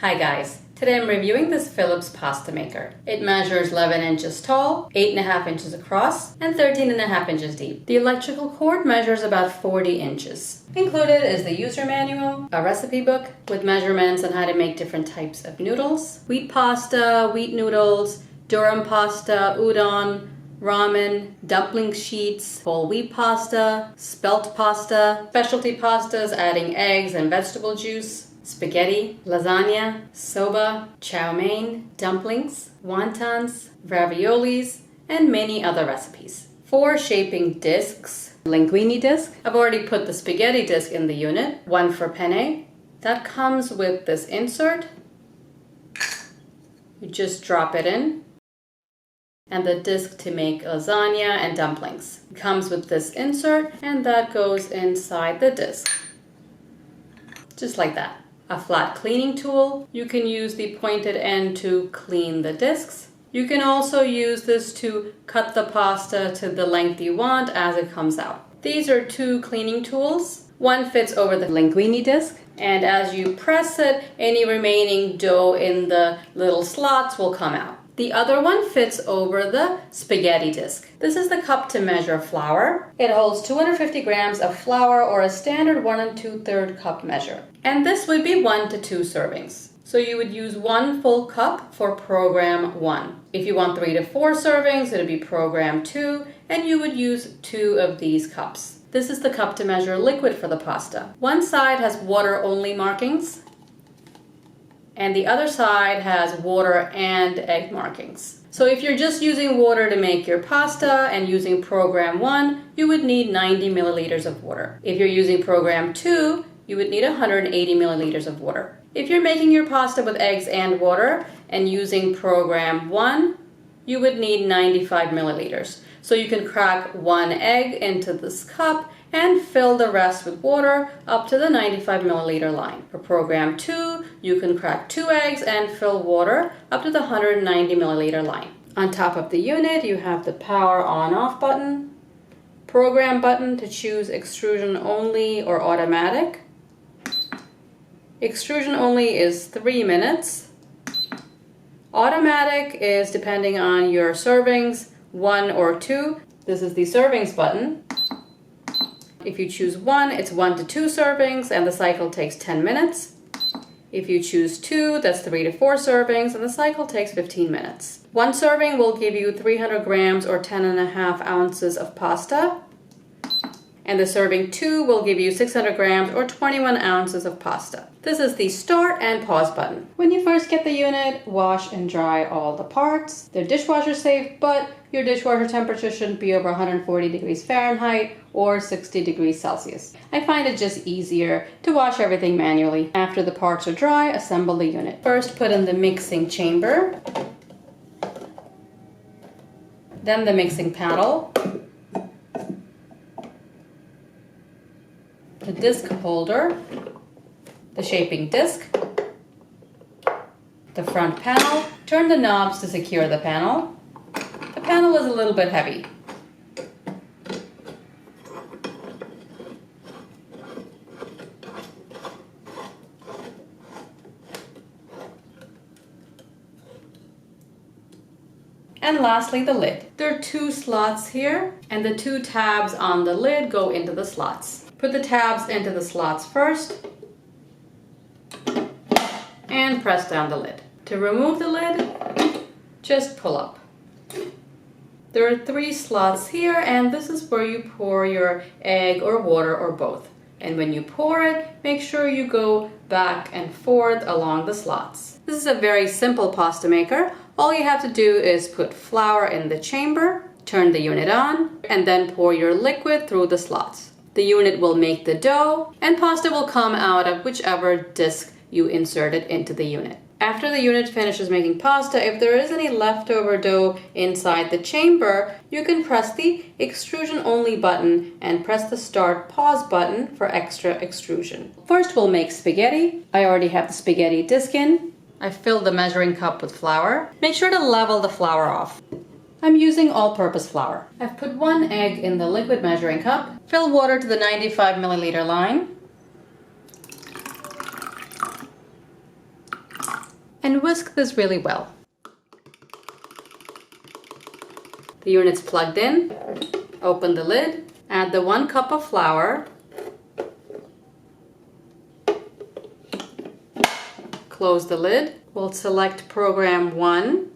Hi guys, today I'm reviewing this Philips pasta maker. It measures 11 inches tall, 8.5 inches across, and 13.5 inches deep. The electrical cord measures about 40 inches. Included is the user manual, a recipe book with measurements on how to make different types of noodles, wheat pasta, wheat noodles, durum pasta, udon, ramen, dumpling sheets, whole wheat pasta, spelt pasta, specialty pastas adding eggs and vegetable juice, spaghetti, lasagna, soba, chow mein, dumplings, wontons, raviolis, and many other recipes. 4 shaping discs, linguine disc. I've already put the spaghetti disc in the unit, 1 for penne. That comes with this insert. You just drop it in. And the disc to make lasagna and dumplings. It comes with this insert, and that goes inside the disc. Just like that. A flat cleaning tool. You can use the pointed end to clean the discs. You can also use this to cut the pasta to the length you want as it comes out. These are 2 cleaning tools. One fits over the linguine disc, and as you press it, any remaining dough in the little slots will come out. The other one fits over the spaghetti disc. This is the cup to measure flour. It holds 250 grams of flour or a standard 1 2/3 cup measure. And this would be 1 to 2 servings. So you would use 1 full cup for program 1. If you want 3 to 4 servings, it would be program 2, and you would use 2 of these cups. This is the cup to measure liquid for the pasta. One side has water only markings, and the other side has water and egg markings. So if you're just using water to make your pasta and using program 1, you would need 90 milliliters of water. If you're using program 2, you would need 180 milliliters of water. If you're making your pasta with eggs and water and using program 1, you would need 95 milliliters. So you can crack 1 egg into this cup and fill the rest with water up to the 95 milliliter line. For program 2, you can crack 2 eggs and fill water up to the 190 milliliter line. On top of the unit, you have the power on-off button, program button to choose extrusion only or automatic. Extrusion only is 3 minutes. Automatic is depending on your servings, 1 or 2. This is the servings button. If you choose 1, it's 1 to 2 servings and the cycle takes 10 minutes. If you choose 2, that's 3 to 4 servings and the cycle takes 15 minutes. 1 serving will give you 300 grams or 10.5 ounces of pasta. And the serving 2 will give you 600 grams or 21 ounces of pasta. This is the start and pause button. When you first get the unit, wash and dry all the parts. They're dishwasher safe, but your dishwasher temperature shouldn't be over 140 degrees Fahrenheit or 60 degrees Celsius. I find it just easier to wash everything manually. After the parts are dry, assemble the unit. First, put in the mixing chamber, then the mixing paddle, the disc holder, the shaping disc, the front panel. Turn the knobs to secure the panel. The panel is a little bit heavy. And lastly, the lid. There are 2 slots here, and the 2 tabs on the lid go into the slots. Put the tabs into the slots first and press down the lid. To remove the lid, just pull up. There are 3 slots here, and this is where you pour your egg or water or both. And when you pour it, make sure you go back and forth along the slots. This is a very simple pasta maker. All you have to do is put flour in the chamber, turn the unit on, and then pour your liquid through the slots. The unit will make the dough, and pasta will come out of whichever disc you inserted into the unit. After the unit finishes making pasta, if there is any leftover dough inside the chamber, you can press the extrusion only button and press the start pause button for extra extrusion. First, we'll make spaghetti. I already have the spaghetti disc in. I filled the measuring cup with flour. Make sure to level the flour off. I'm using all-purpose flour. I've put 1 egg in the liquid measuring cup. Fill water to the 95 milliliter line. and whisk this really well. The unit's plugged in. Open the lid. Add the 1 cup of flour. Close the lid. We'll select program 1.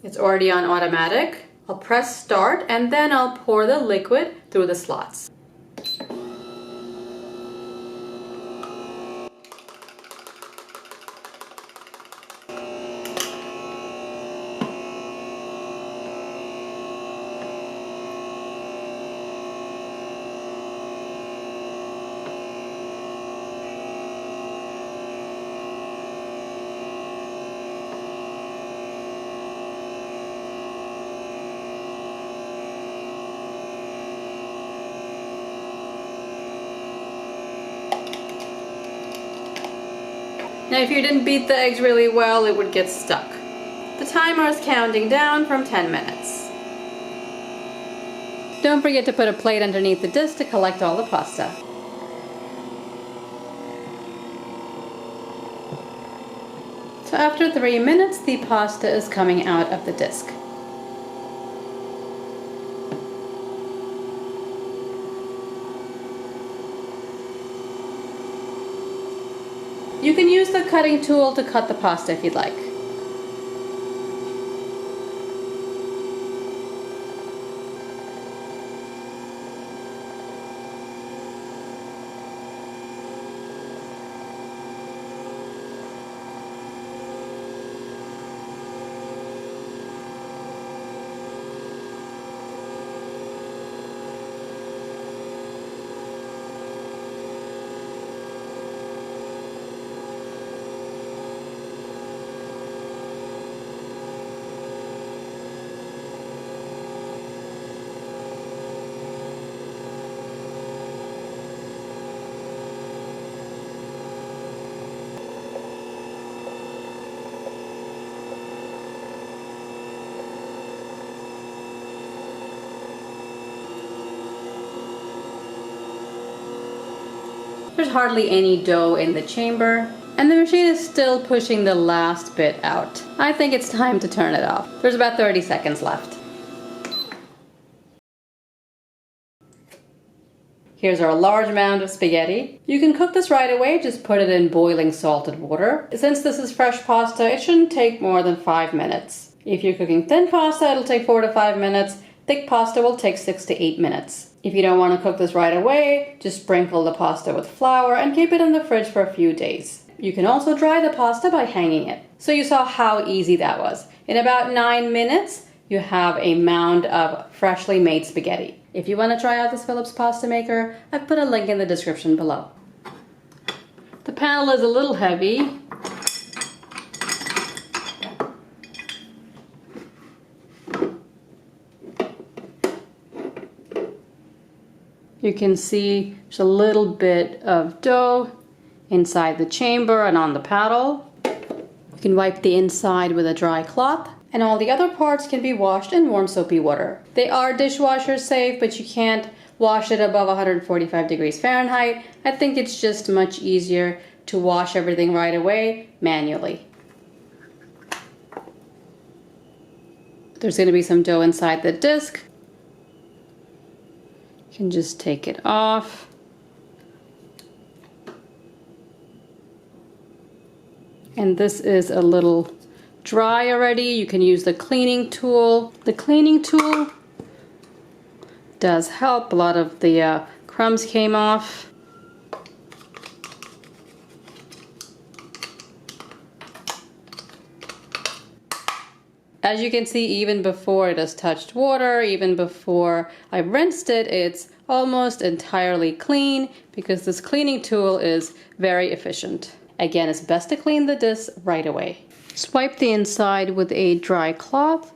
It's already on automatic. I'll press start and then I'll pour the liquid through the slots. Now if you didn't beat the eggs really well, it would get stuck. The timer is counting down from 10 minutes. Don't forget to put a plate underneath the disc to collect all the pasta. So after 3 minutes, the pasta is coming out of the disc. You can use the cutting tool to cut the pasta if you'd like. There's hardly any dough in the chamber, and the machine is still pushing the last bit out. I think it's time to turn it off. There's about 30 seconds left. Here's our large amount of spaghetti. You can cook this right away, just put it in boiling salted water. Since this is fresh pasta, it shouldn't take more than 5 minutes. If you're cooking thin pasta, it'll take 4 to 5 minutes. Thick pasta will take 6 to 8 minutes. If you don't want to cook this right away, just sprinkle the pasta with flour and keep it in the fridge for a few days. You can also dry the pasta by hanging it. So you saw how easy that was. In about 9 minutes, you have a mound of freshly made spaghetti. If you want to try out this Philips pasta maker, I've put a link in the description below. The panel is a little heavy. You can see there's a little bit of dough inside the chamber and on the paddle. You can wipe the inside with a dry cloth, and all the other parts can be washed in warm soapy water. They are dishwasher safe, but you can't wash it above 145 degrees Fahrenheit. I think it's just much easier to wash everything right away manually. There's going to be some dough inside the disc. You can just take it off. And this is a little dry already. You can use the cleaning tool. The cleaning tool does help. A lot of the crumbs came off. As you can see, even before it has touched water, even before I rinsed it, it's almost entirely clean because this cleaning tool is very efficient. Again, it's best to clean the disc right away. Swipe the inside with a dry cloth.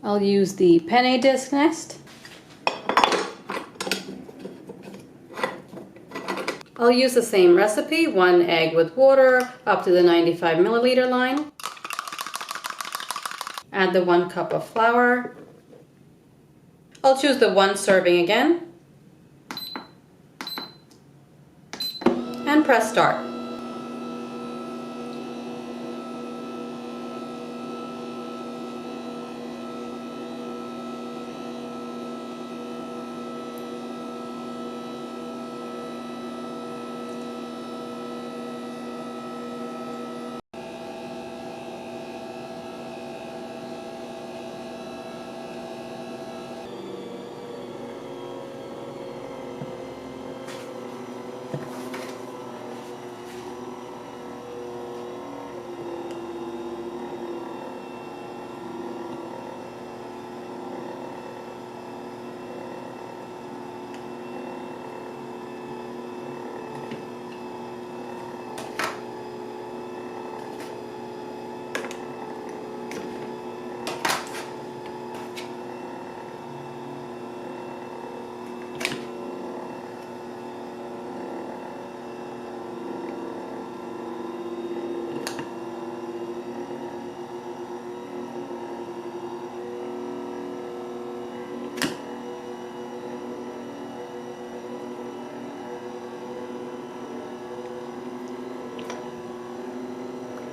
I'll use the penne disc next. I'll use the same recipe, 1 egg with water up to the 95 milliliter line. Add the 1 cup of flour. I'll choose the 1 serving again. And press start.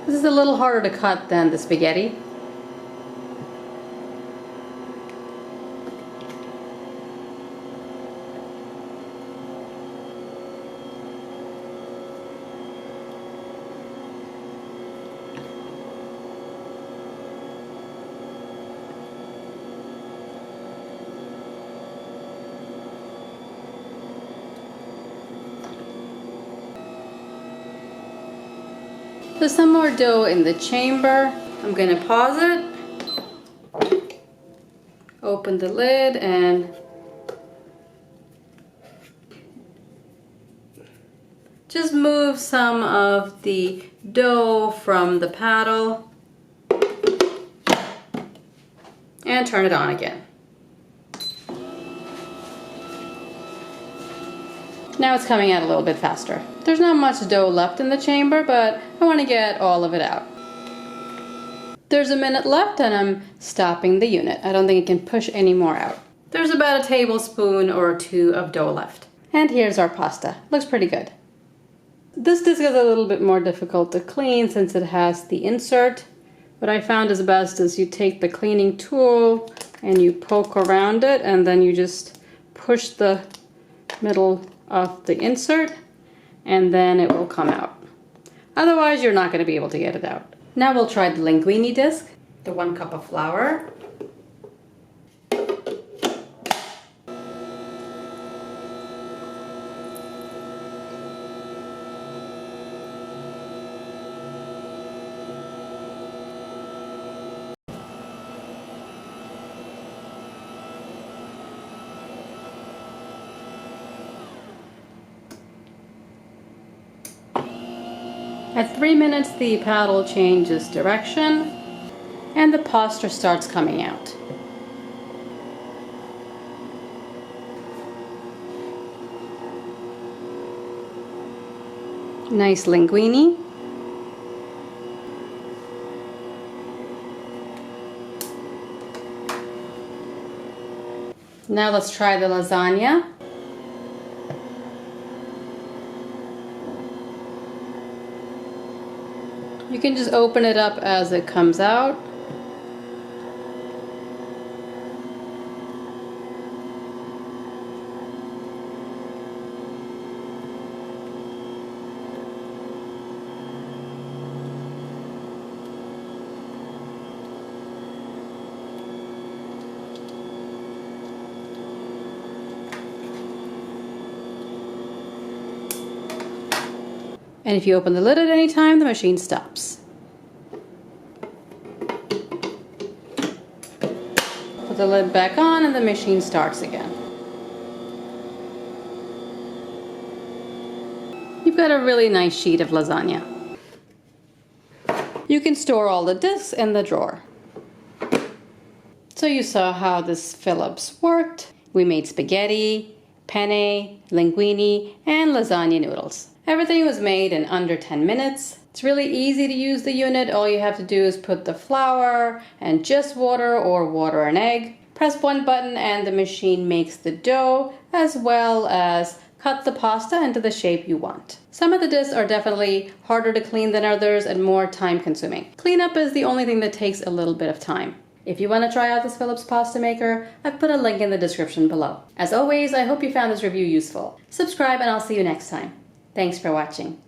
This is a little harder to cut than the spaghetti. There's some more dough in the chamber. I'm going to pause it, open the lid, and just move some of the dough from the paddle and turn it on again. Now it's coming out a little bit faster. There's not much dough left in the chamber, but I want to get all of it out. There's a minute left and I'm stopping the unit. I don't think it can push any more out. There's about a tablespoon or 2 of dough left. And here's our pasta. Looks pretty good. This disc is a little bit more difficult to clean since it has the insert. What I found is best is you take the cleaning tool and you poke around it, and then you just push the middle of the insert, and then it will come out. Otherwise, you're not going to be able to get it out. Now we'll try the linguine disc. The 1 cup of flour. At 3 minutes, the paddle changes direction and the pasta starts coming out. Nice linguine. Now let's try the lasagna. You can just open it up as it comes out. And if you open the lid at any time, the machine stops. Put the lid back on and the machine starts again. You've got a really nice sheet of lasagna. You can store all the discs in the drawer. So you saw how this Phillips worked. We made spaghetti, penne, linguine, and lasagna noodles. Everything was made in under 10 minutes. It's really easy to use the unit. All you have to do is put the flour and just water or water and egg. Press one button and the machine makes the dough as well as cut the pasta into the shape you want. Some of the discs are definitely harder to clean than others and more time consuming. Cleanup is the only thing that takes a little bit of time. If you want to try out this Philips pasta maker, I've put a link in the description below. As always, I hope you found this review useful. Subscribe and I'll see you next time. Thanks for watching.